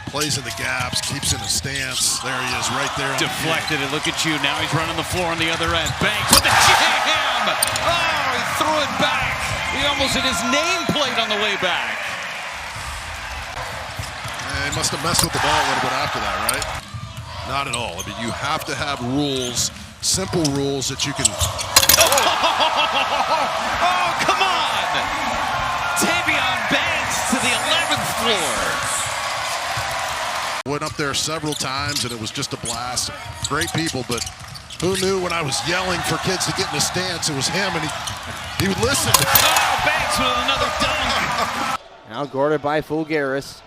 plays in the gaps, keeps in a stance. There he is, right there. Deflected it. Look at you. Now he's running the floor on the other end. Banks with the jam! Oh, he threw it back. He almost hit his nameplate on the way back. He must have messed with the ball a little bit after that, right? Not at all. I mean, you have to have rules, simple rules that you can... Oh, come on! Tavion Banks to the 11th floor. Went up there several times, and it was just a blast. Great people, but who knew when I was yelling for kids to get in the stance, it was him, and he would listen. Oh, Banks with another dunk. Now guarded by Fulgaris.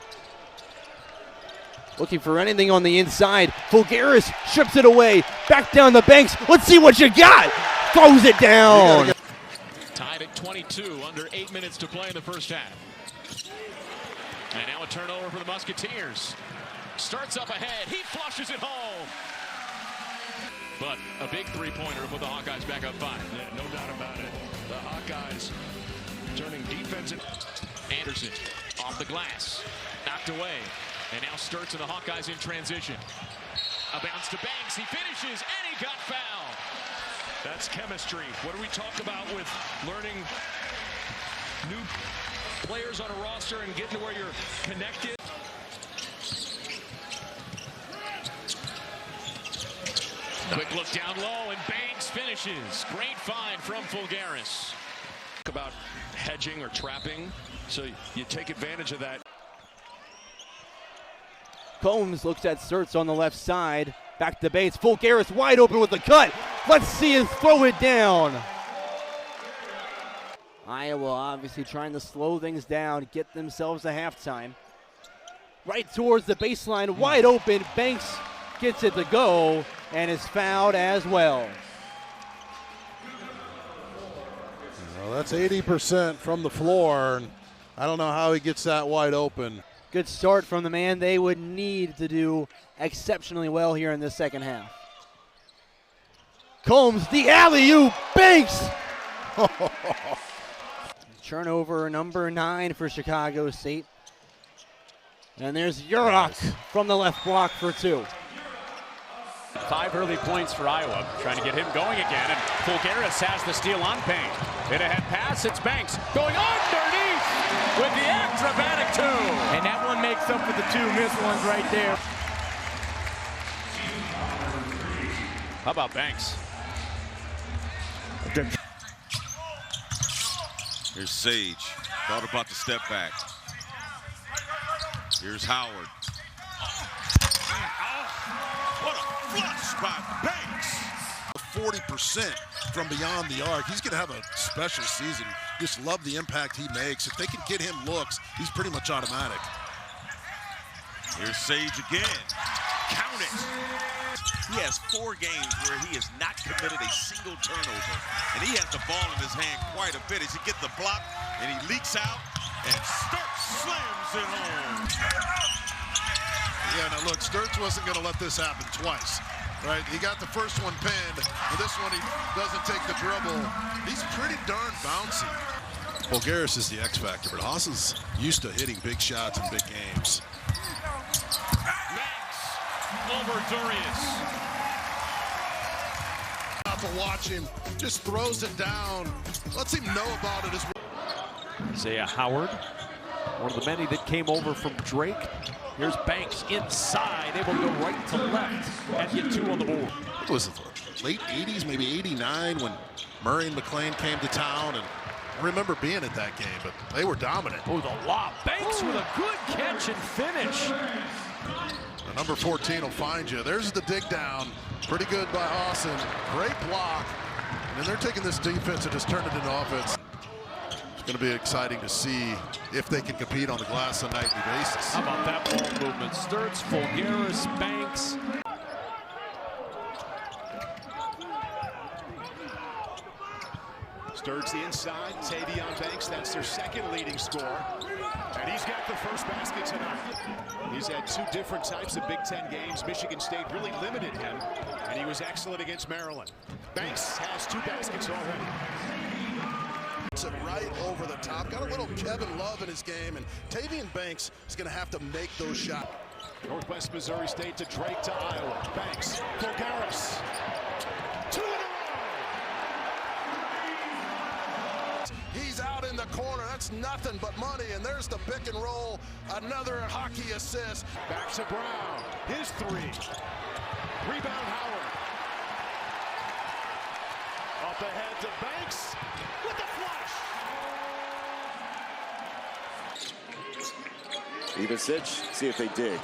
Looking for anything on the inside. Fulgaris strips it away. Back down the Banks. Let's see what you got. Throws it down. Tied at 22, under 8 minutes to play in the first half. And now a turnover for the Musketeers. Starts up ahead. He flushes it home. But a big three-pointer to put the Hawkeyes back up 5. Yeah, no doubt about it. The Hawkeyes turning defensive. Anderson off the glass. Knocked away. And now Sturts and the Hawkeyes in transition. A bounce to Banks. He finishes, and he got fouled. That's chemistry. What do we talk about with learning new players on a roster and getting to where you're connected? Quick look down low, and Banks finishes. Great find from Fulgaris. About hedging or trapping, so you take advantage of that. Combs looks at Sturts on the left side. Back to Bates. Fulgaris wide open with the cut. Let's see him throw it down. Iowa obviously trying to slow things down, get themselves a halftime. Right towards the baseline, wide open. Banks gets it to go and is fouled as well. Well, that's 80% from the floor, and I don't know how he gets that wide open. Good start from the man they would need to do exceptionally well here in this second half. Combs, the alley-oop, Banks! Turnover number 9 for Chicago State. And there's Urok from the left block for 2. 5 early points for Iowa. Trying to get him going again, and Fulgaris has the steal on Payne. Hit ahead pass, it's Banks going underneath with the acrobatic 2. And that one makes up for the 2 missed ones right there. How about Banks? Here's Sage. Thought about the step back. Here's Howard. What a flush by Banks. 40% from beyond the arc. He's going to have a special season. Just love the impact he makes. If they can get him looks, he's pretty much automatic. Here's Sage again. Count it. He has 4 games where he has not committed a single turnover. And he has the ball in his hand quite a bit as he gets the block and he leaks out and Sturts slams it home. Yeah, now look, Sturts wasn't going to let this happen twice. Right, he got the first one pinned, and this one he doesn't take the dribble. He's pretty darn bouncy. Fulgaris is the X factor, but Haas's used to hitting big shots in big games. Banks over Durius. To watch him, just throws it down. Lets him know about it as well. Isaiah Howard, one of the many that came over from Drake. Here's Banks inside, able to go right to left and get 2 on the board. What was it, the late 80s, maybe 89, when Murray and McLean came to town, and I remember being at that game, but they were dominant. Oh, the lob. Banks with a good catch and finish. The number 14 will find you. There's the dig down. Pretty good by Austin. Great block. And they're taking this defense and just turning it into offense. It's going to be exciting to see if they can compete on the glass on a nightly basis. How about that ball movement? Sturts, Fulgaris, Banks. Sturts the inside, Tavion Banks, that's their second leading scorer. And he's got the first basket tonight. He's had 2 different types of Big Ten games. Michigan State really limited him, and he was excellent against Maryland. Banks has 2 baskets already. It's right over the top. Got a little Kevin Love in his game, and Tavion Banks is going to have to make those shots. Northwest Missouri State to Drake to Iowa. Banks, Cougars. 2 in a row. He's out in the corner. That's nothing but money. And there's the pick and roll. Another hockey assist. Back to Brown. His 3. Rebound Howard. Up ahead to Banks with the flush. Ivasic, see if they dig.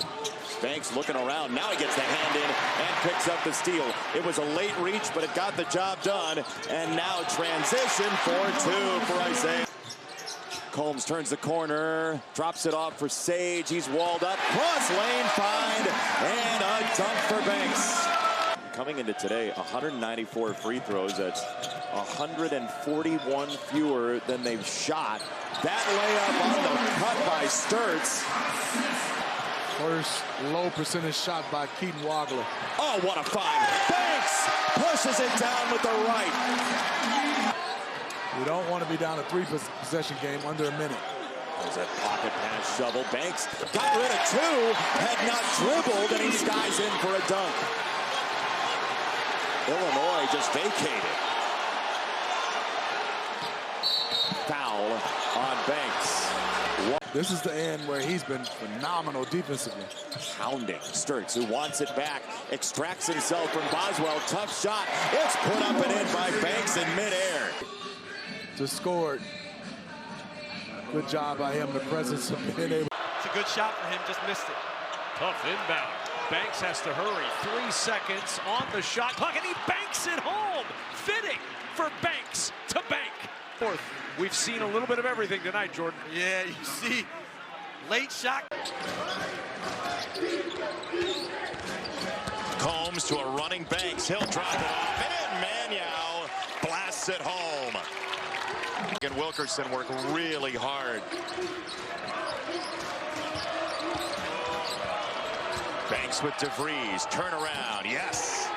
Banks looking around. Now he gets the hand in and picks up the steal. It was a late reach, but it got the job done. And now transition 4-2 for Isaiah. Combs turns the corner, drops it off for Sage. He's walled up, cross lane find, and a dunk for Banks. Coming into today, 194 free throws. That's 141 fewer than they've shot. That layup on the cut by Sturtz. First low percentage shot by Keaton Wagler. Oh, what a find. Banks pushes it down with the right. We don't want to be down a 3-possession game under a minute. There's a pocket pass shovel. Banks got rid of 2, had not dribbled, and he skies in for a dunk. Illinois just vacated. Foul on Banks. This is the end where he's been phenomenal defensively. Pounding Sturtz, who wants it back, extracts himself from Boswell. Tough shot. It's put up and in by Banks in midair. Just scored. Good job by him. The presence of being able. It's a good shot for him. Just missed it. Tough inbound. Banks has to hurry. 3 seconds on the shot clock, and he banks it home. Fitting for Banks to bank. Fourth. We've seen a little bit of everything tonight, Jordan. Yeah, you see, late shot. Combs to a running Banks. He'll drop it off, and Maniau blasts it home. And Wilkerson worked really hard. Banks with DeVries, turn around, yes.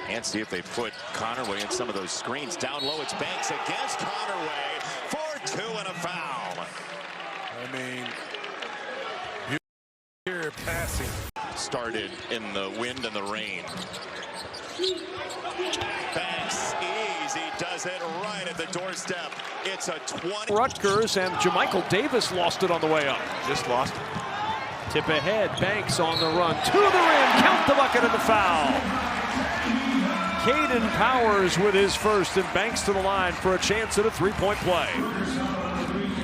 And see if they put Connerway in some of those screens. Down low, it's Banks against Connerway. 4-2 and a foul. I mean, here passing. Started in the wind and the rain. Banks, easy, does it right at the doorstep. It's a 20. Rutgers, and Jamichael Davis lost it on the way up. Just lost it. Tip ahead, Banks on the run. To the rim, count the bucket and the foul. Caden Powers with his first, and Banks to the line for a chance at a 3-point play.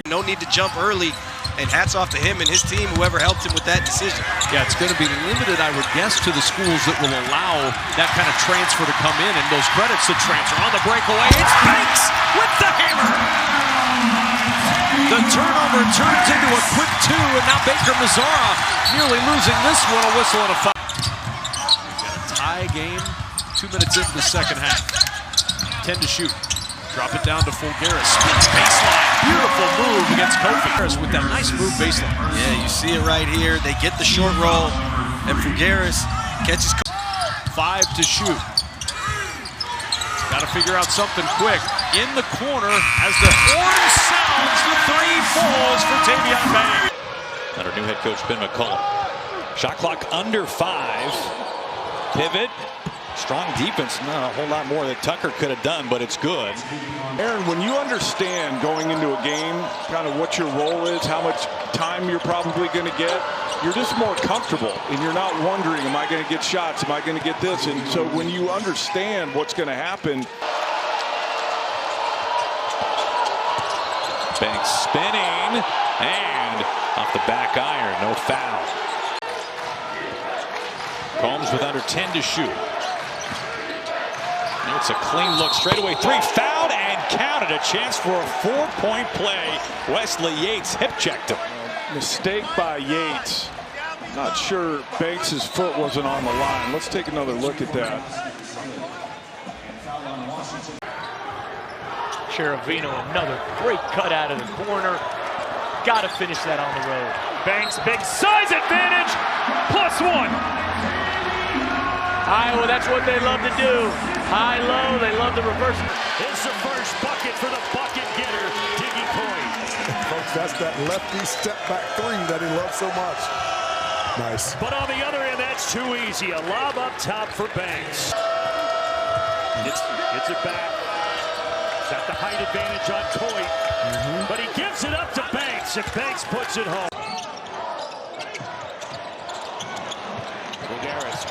No need to jump early, and hats off to him and his team, whoever helped him with that decision. Yeah, it's going to be limited, I would guess, to the schools that will allow that kind of transfer to come in, and those credits to transfer. On the breakaway, it's Banks with the hammer. The turnover turns into a quick 2, and now Baker Mazzara nearly losing this one, a whistle and a foul. Got a tie game. 2 minutes into the second half. 10 to shoot. Drop it down to Fulgaris. Spins baseline. Beautiful move against Kofi with that nice move baseline. Yeah, you see it right here. They get the short roll, and Fulgaris catches. 5 to shoot. Got to figure out something quick. In the corner as the horn sounds, the 3 falls for Tavion Banks. Under new head coach Ben McCullum. Shot clock under 5. Pivot. Strong defense, not a whole lot more that Tucker could have done, but it's good. Aaron, when you understand going into a game kind of what your role is, how much time you're probably going to get, you're just more comfortable and you're not wondering, am I going to get shots? Am I going to get this? And so when you understand what's going to happen. Banks spinning and off the back iron, no foul. Combs with under 10 to shoot. It's a clean look, straightaway 3, fouled and counted. A chance for a 4-point play. Wesley Yates hip checked him. Mistake by Yates. Not sure Banks' foot wasn't on the line. Let's take another look at that. Cheravino, another great cut out of the corner. Got to finish that on the road. Banks, big size advantage, +1. Iowa, that's what they love to do. High, low, they love the reverse. It's the first bucket for the bucket getter, Diggy Coyne. That's that lefty step back three that he loves so much. Nice. But on the other end, that's too easy. A lob up top for Banks. Gets it back. Got the height advantage on Coit. But he gives it up to Banks, and Banks puts it home.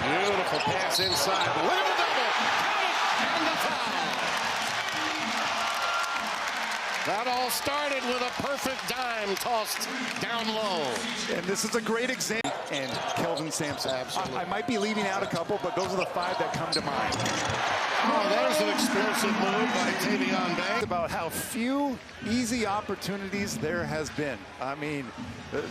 Beautiful pass inside. With a double. And the foul. That all started with a perfect dime tossed down low. And this is a great example. And Kelvin Sampson. Absolutely. I might be leaving out a couple, but those are the 5 that come to mind. Oh, there's an explosive move by Tavion Banks. About how few easy opportunities there has been. I mean,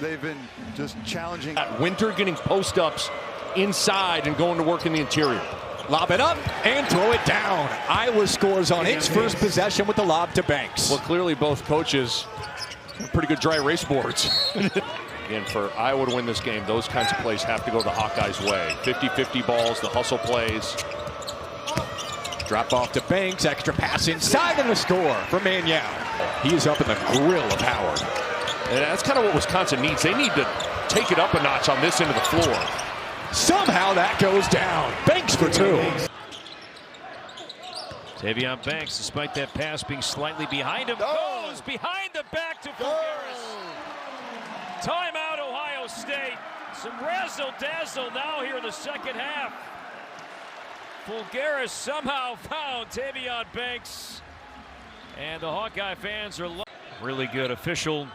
they've been just challenging. Winter getting post-ups inside and going to work in the interior. Lob it up and throw it down. Iowa scores on its first possession with the lob to Banks. Well, clearly both coaches have pretty good dry erase boards. Again, for Iowa to win this game, those kinds of plays have to go the Hawkeyes' way. 50-50 balls, the hustle plays. Drop off to Banks, extra pass inside and a score for Maniau. He is up in the grill of Howard. And that's kind of what Wisconsin needs. They need to take it up a notch on this end of the floor. Somehow that goes down. Banks for 2. Tavion Banks, despite that pass being slightly behind him, goes behind the back to Cougars. Timeout, Ohio State. Some razzle-dazzle now here in the second half. Fulgaris somehow found Tavion Banks. And the Hawkeye fans are really good. Official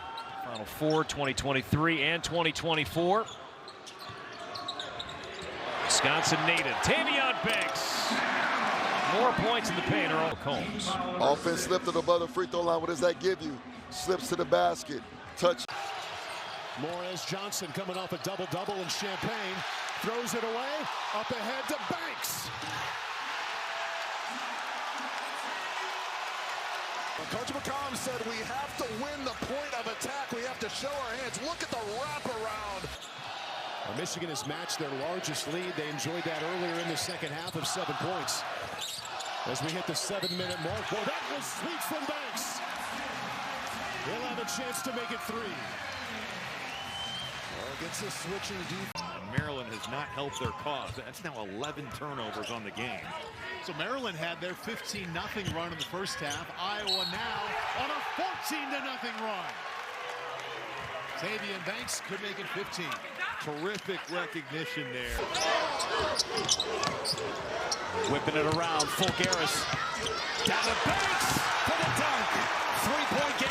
Final Four 2023 and 2024. Wisconsin native Tavion Banks. More points in the paint are all Combs. Offense slipped it above the free throw line. What does that give you? Slips to the basket. Touch. Morez Johnson coming off a double-double in Champaign. Throws it away. Up ahead to Banks. Coach McCollum said we have to win the point of attack. We have to show our hands. Look at the wraparound. Michigan has matched their largest lead. They enjoyed that earlier in the second half of 7 points. As we hit the 7-minute mark, boy, that was sweet from Banks. He'll have a chance to make it 3. Gets a switching defense. Maryland has not helped their cause. That's now 11 turnovers on the game. So Maryland had their 15-0 run in the first half. Iowa now on a 14-0 run. Tavion Banks could make it 15. Terrific recognition there. Whipping it around, Fulgaris. Down to Banks for the dunk. 3-point game.